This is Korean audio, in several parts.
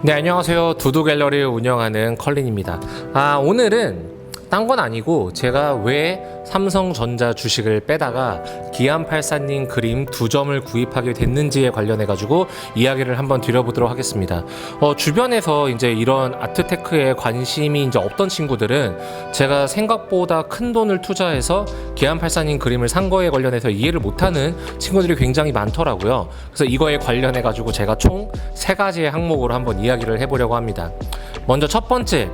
네, 안녕하세요. 두두갤러리를 운영하는 컬린입니다. 오늘은 딴 건 아니고 제가 왜 삼성전자 주식을 빼다가 기안84님 그림 2점을 구입하게 됐는지에 관련해 가지고 이야기를 한번 드려보도록 하겠습니다. 주변에서 이제 이런 아트테크에 관심이 이제 없던 친구들은 제가 생각보다 큰 돈을 투자해서 기안84님 그림을 산 거에 관련해서 이해를 못하는 친구들이 굉장히 많더라고요. 그래서 이거에 관련해 가지고 제가 총 3가지의 항목으로 한번 이야기를 해보려고 합니다. 먼저 첫 번째,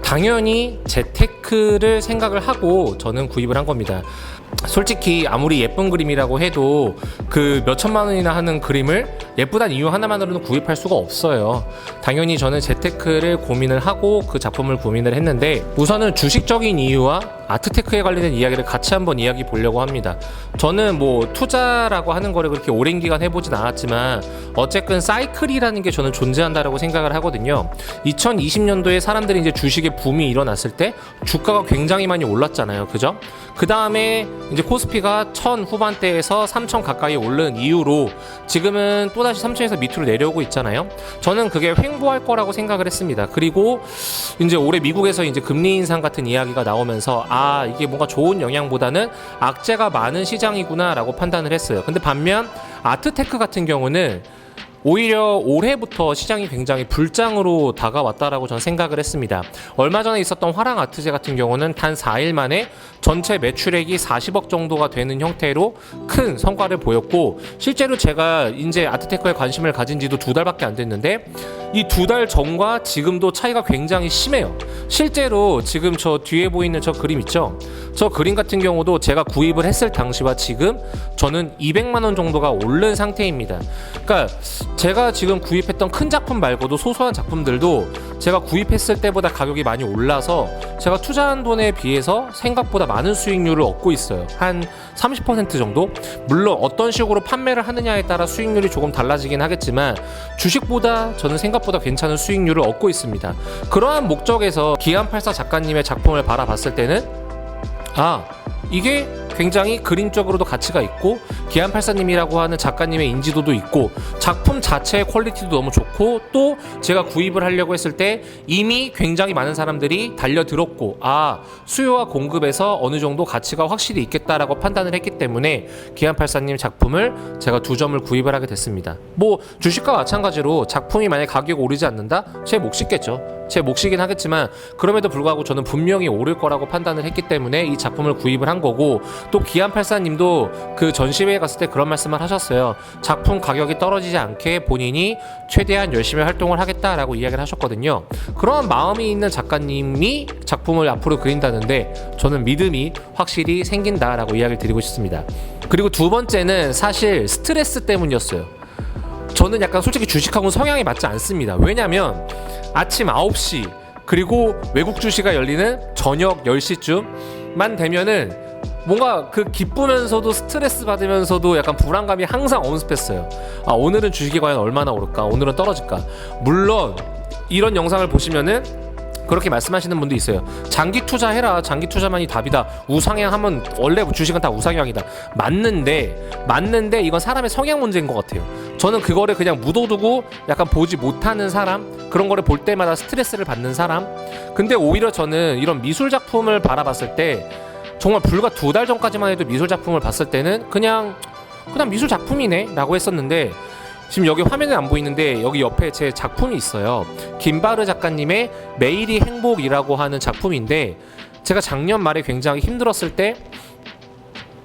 당연히 재테크를 생각을 하고 저는 구입을 한 겁니다. 솔직히 아무리 예쁜 그림이라고 해도 그 몇천만 원이나 하는 그림을 예쁘단 이유 하나만으로는 구입할 수가 없어요. 당연히 저는 재테크를 고민을 하고 그 작품을 고민을 했는데, 우선은 주식적인 이유와 아트테크에 관련된 이야기를 같이 한번 이야기 보려고 합니다. 저는 뭐 투자라고 하는 거를 그렇게 오랜 기간 해보진 않았지만 어쨌든 사이클이라는 게 저는 존재한다라고 생각을 하거든요. 2020년도에 사람들이 이제 주식의 붐이 일어났을 때 주가가 굉장히 많이 올랐잖아요. 그죠? 그 다음에 이제 코스피가 1000 후반대에서 3000 가까이 오른 이후로 지금은 또다시 3000에서 밑으로 내려오고 있잖아요. 저는 그게 횡보할 거라고 생각을 했습니다. 그리고 이제 올해 미국에서 이제 금리 인상 같은 이야기가 나오면서 이게 뭔가 좋은 영향보다는 악재가 많은 시장이구나 라고 판단을 했어요. 근데 반면 아트테크 같은 경우는 오히려 올해부터 시장이 굉장히 불장으로 다가왔다라고 저는 생각을 했습니다. 얼마 전에 있었던 화랑 아트제 같은 경우는 단 4일 만에 전체 매출액이 40억 정도가 되는 형태로 큰 성과를 보였고, 실제로 제가 이제 아트테크에 관심을 가진 지도 2달밖에 안 됐는데 이 2달 전과 지금도 차이가 굉장히 심해요. 실제로 지금 저 뒤에 보이는 저 그림 있죠? 저 그림 같은 경우도 제가 구입을 했을 당시와 지금 저는 200만 원 정도가 오른 상태입니다. 그러니까 제가 지금 구입했던 큰 작품 말고도 소소한 작품들도 제가 구입했을 때보다 가격이 많이 올라서 제가 투자한 돈에 비해서 생각보다 많은 수익률을 얻고 있어요. 한 30% 정도? 물론 어떤 식으로 판매를 하느냐에 따라 수익률이 조금 달라지긴 하겠지만 주식보다 저는 생각보다 괜찮은 수익률을 얻고 있습니다. 그러한 목적에서 기안84 작가님의 작품을 바라봤을 때는 이게 굉장히 그림적으로도 가치가 있고 기안84님이라고 하는 작가님의 인지도도 있고 작품 자체의 퀄리티도 너무 좋고, 또 제가 구입을 하려고 했을 때 이미 굉장히 많은 사람들이 달려들었고 수요와 공급에서 어느 정도 가치가 확실히 있겠다라고 판단을 했기 때문에 기안84님 작품을 제가 2점을 구입을 하게 됐습니다. 뭐 주식과 마찬가지로 작품이 만약 가격이 오르지 않는다? 제 몫이겠죠. 제 몫이긴 하겠지만 그럼에도 불구하고 저는 분명히 오를 거라고 판단을 했기 때문에 이 작품을 구입을 한 거고, 또 기안84님도 그 전시회에 갔을 때 그런 말씀을 하셨어요. 작품 가격이 떨어지지 않게 본인이 최대한 열심히 활동을 하겠다라고 이야기를 하셨거든요. 그런 마음이 있는 작가님이 작품을 앞으로 그린다는데 저는 믿음이 확실히 생긴다라고 이야기를 드리고 싶습니다. 그리고 두 번째는 사실 스트레스 때문이었어요. 저는 약간 솔직히 주식하고는 성향이 맞지 않습니다. 왜냐면 아침 9시 그리고 외국 주식이 열리는 저녁 10시쯤만 되면은 뭔가 그 기쁘면서도 스트레스 받으면서도 약간 불안감이 항상 엄습했어요. 오늘은 주식이 과연 얼마나 오를까? 오늘은 떨어질까? 물론 이런 영상을 보시면은 그렇게 말씀하시는 분도 있어요. 장기 투자해라. 장기 투자만이 답이다. 우상향 하면 원래 주식은 다 우상향이다. 맞는데 이건 사람의 성향 문제인 것 같아요. 저는 그거를 그냥 묻어두고 약간 보지 못하는 사람, 그런 거를 볼 때마다 스트레스를 받는 사람. 근데 오히려 저는 이런 미술 작품을 바라봤을 때 정말 불과 2달 전까지만 해도 미술 작품을 봤을 때는 그냥 미술 작품이네 라고 했었는데, 지금 여기 화면은 안 보이는데 여기 옆에 제 작품이 있어요. 김바르 작가님의 매일이 행복이라고 하는 작품인데, 제가 작년 말에 굉장히 힘들었을 때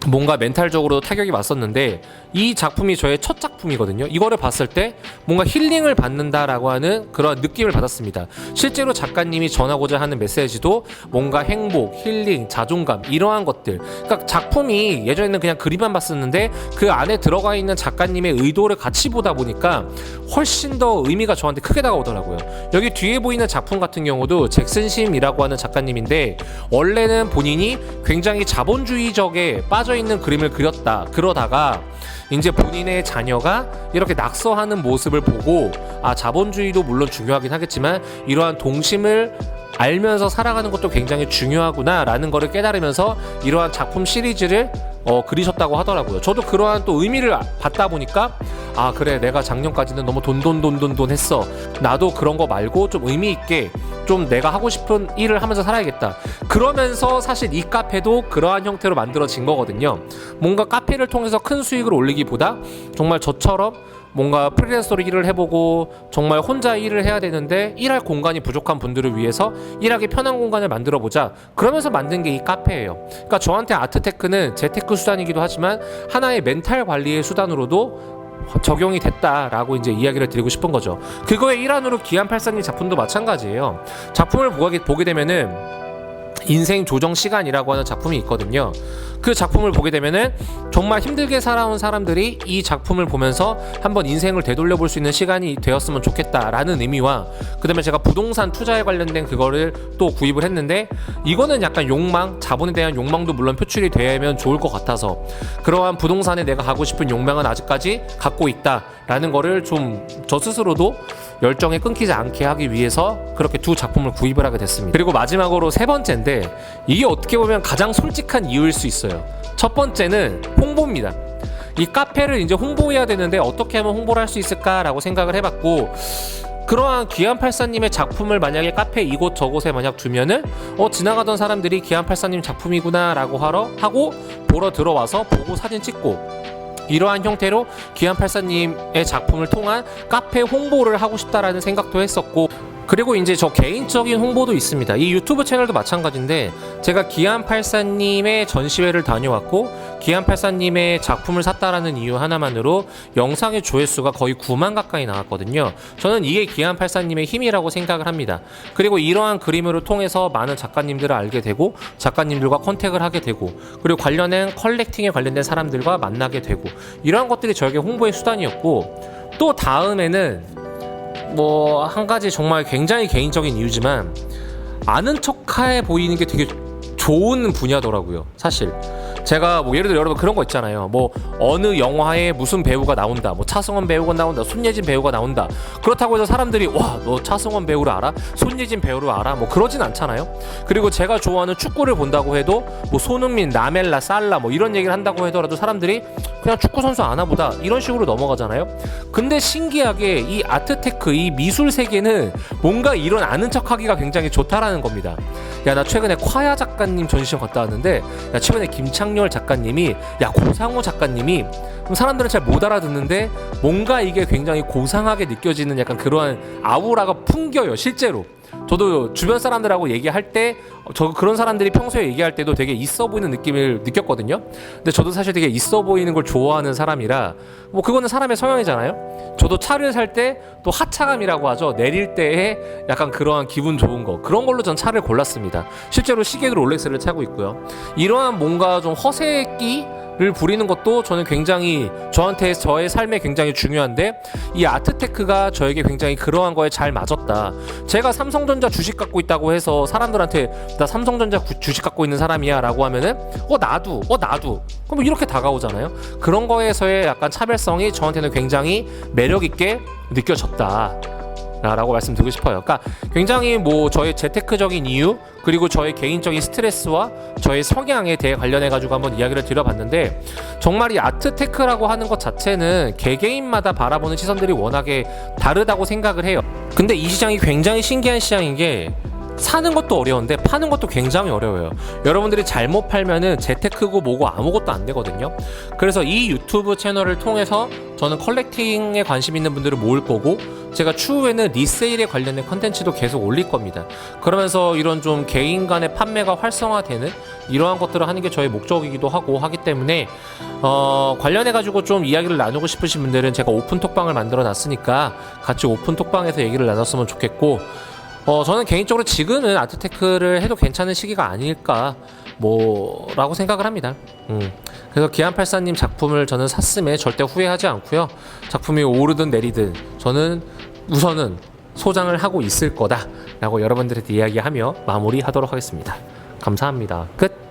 뭔가 멘탈적으로 타격이 왔었는데 이 작품이 저의 첫 작품이거든요. 이거를 봤을 때 뭔가 힐링을 받는다라고 하는 그런 느낌을 받았습니다. 실제로 작가님이 전하고자 하는 메시지도 뭔가 행복, 힐링, 자존감 이러한 것들. 그러니까 작품이 예전에는 그냥 그림만 봤었는데 그 안에 들어가 있는 작가님의 의도를 같이 보다 보니까 훨씬 더 의미가 저한테 크게 다가오더라고요. 여기 뒤에 보이는 작품 같은 경우도 잭슨 심이라고 하는 작가님인데, 원래는 본인이 굉장히 자본주의적에 빠져있는 그림을 그러다가 이제 본인의 자녀가 이렇게 낙서하는 모습을 보고 자본주의도 물론 중요하긴 하겠지만 이러한 동심을 알면서 살아가는 것도 굉장히 중요하구나라는 거를 깨달으면서 이러한 작품 시리즈를 그리셨다고 하더라고요. 저도 그러한 또 의미를 받다 보니까 아 그래 내가 작년까지는 너무 돈 했어. 나도 그런 거 말고 좀 의미 있게 좀 내가 하고 싶은 일을 하면서 살아야겠다. 그러면서 사실 이 카페도 그러한 형태로 만들어진 거거든요. 뭔가 카페를 통해서 큰 수익을 올리기보다 정말 저처럼 뭔가 프리랜서로 일을 해보고 정말 혼자 일을 해야 되는데 일할 공간이 부족한 분들을 위해서 일하기 편한 공간을 만들어보자. 그러면서 만든 게 이 카페예요. 그러니까 저한테 아트테크는 재테크 수단이기도 하지만 하나의 멘탈 관리의 수단으로도 적용이 됐다라고 이제 이야기를 드리고 싶은 거죠. 그거의 일환으로 기안84님 작품도 마찬가지예요. 작품을 보게 되면은 인생 조정 시간이라고 하는 작품이 있거든요. 그 작품을 보게 되면은 정말 힘들게 살아온 사람들이 이 작품을 보면서 한번 인생을 되돌려 볼 수 있는 시간이 되었으면 좋겠다라는 의미와 그다음에 제가 부동산 투자에 관련된 그거를 또 구입을 했는데 이거는 약간 욕망, 자본에 대한 욕망도 물론 표출이 되면 좋을 것 같아서 그러한 부동산에 내가 가고 싶은 욕망은 아직까지 갖고 있다라는 거를 좀 저 스스로도 열정에 끊기지 않게 하기 위해서 그렇게 두 작품을 구입을 하게 됐습니다. 그리고 마지막으로 세 번째인데 이게 어떻게 보면 가장 솔직한 이유일 수 있어요. 첫 번째는 홍보입니다. 이 카페를 이제 홍보해야 되는데 어떻게 하면 홍보를 할 수 있을까라고 생각을 해봤고 그러한 기안84님의 작품을 만약에 카페 이곳 저곳에 만약 두면은 지나가던 사람들이 기안84님 작품이구나 라고 하고 보러 들어와서 보고 사진 찍고 이러한 형태로 기안84님의 작품을 통한 카페 홍보를 하고 싶다라는 생각도 했었고 그리고 이제 저 개인적인 홍보도 있습니다. 이 유튜브 채널도 마찬가지인데 제가 기안84님의 전시회를 다녀왔고 기안84님의 작품을 샀다라는 이유 하나만으로 영상의 조회수가 거의 9만 가까이 나왔거든요. 저는 이게 기안84님의 힘이라고 생각을 합니다. 그리고 이러한 그림을 통해서 많은 작가님들을 알게 되고 작가님들과 컨택을 하게 되고 그리고 관련된 컬렉팅에 관련된 사람들과 만나게 되고 이러한 것들이 저에게 홍보의 수단이었고 또 다음에는 뭐 한 가지 정말 굉장히 개인적인 이유지만 아는 척해 보이는 게 되게 좋은 분야더라고요. 사실 제가 뭐 예를 들어 여러분 그런 거 있잖아요. 뭐 어느 영화에 무슨 배우가 나온다, 뭐 차승원 배우가 나온다, 손예진 배우가 나온다. 그렇다고 해서 사람들이 와, 너 차승원 배우를 알아? 손예진 배우를 알아? 뭐 그러진 않잖아요. 그리고 제가 좋아하는 축구를 본다고 해도 뭐 손흥민, 라멜라, 살라 뭐 이런 얘기를 한다고 하더라도 사람들이 그냥 축구 선수 아나 보다 이런 식으로 넘어가잖아요. 근데 신기하게 이 아트테크, 이 미술 세계는 뭔가 이런 아는 척하기가 굉장히 좋다라는 겁니다. 야, 나 최근에 콰야 작가님 전시관 갔다 왔는데 야, 최근에 김창렬 작가님이 야, 고상호 작가님이 사람들은 잘 못 알아듣는데 뭔가 이게 굉장히 고상하게 느껴지는 약간 그러한 아우라가 풍겨요. 실제로 저도 주변 사람들하고 얘기할 때 그런 사람들이 평소에 얘기할 때도 되게 있어 보이는 느낌을 느꼈거든요. 근데 저도 사실 되게 있어 보이는 걸 좋아하는 사람이라 뭐 그거는 사람의 성향이잖아요. 저도 차를 살 때 또 하차감이라고 하죠. 내릴 때에 약간 그러한 기분 좋은 거 그런 걸로 전 차를 골랐습니다. 실제로 시계도 롤렉스를 차고 있고요. 이러한 뭔가 좀 허세끼를 부리는 것도 저는 굉장히 저한테 저의 삶에 굉장히 중요한데 이 아트테크가 저에게 굉장히 그러한 거에 잘 맞았다. 제가 삼성전자 주식 갖고 있다고 해서 사람들한테 나 삼성전자 주식 갖고 있는 사람이야 라고 하면은 나도 그럼 이렇게 다가오잖아요. 그런 거에서의 약간 차별성이 저한테는 굉장히 매력 있게 느껴졌다 라고 말씀드리고 싶어요. 그러니까 굉장히 뭐 저의 재테크적인 이유 그리고 저의 개인적인 스트레스와 저의 성향에 대해 관련해 가지고 한번 이야기를 드려봤는데 정말 이 아트테크라고 하는 것 자체는 개개인마다 바라보는 시선들이 워낙에 다르다고 생각을 해요. 근데 이 시장이 굉장히 신기한 시장인 게 사는 것도 어려운데 파는 것도 굉장히 어려워요. 여러분들이 잘못 팔면은 재테크고 뭐고 아무것도 안 되거든요. 그래서 이 유튜브 채널을 통해서 저는 컬렉팅에 관심 있는 분들을 모을 거고 제가 추후에는 리세일에 관련된 컨텐츠도 계속 올릴 겁니다. 그러면서 이런 좀 개인 간의 판매가 활성화되는 이러한 것들을 하는 게 저의 목적이기도 하고 하기 때문에 관련해 가지고 좀 이야기를 나누고 싶으신 분들은 제가 오픈 톡방을 만들어 놨으니까 같이 오픈 톡방에서 얘기를 나눴으면 좋겠고 저는 개인적으로 지금은 아트테크를 해도 괜찮은 시기가 아닐까 라고 생각을 합니다. 그래서 기안84님 작품을 저는 샀음에 절대 후회하지 않고요. 작품이 오르든 내리든 저는 우선은 소장을 하고 있을 거다 라고 여러분들한테 이야기하며 마무리하도록 하겠습니다. 감사합니다. 끝.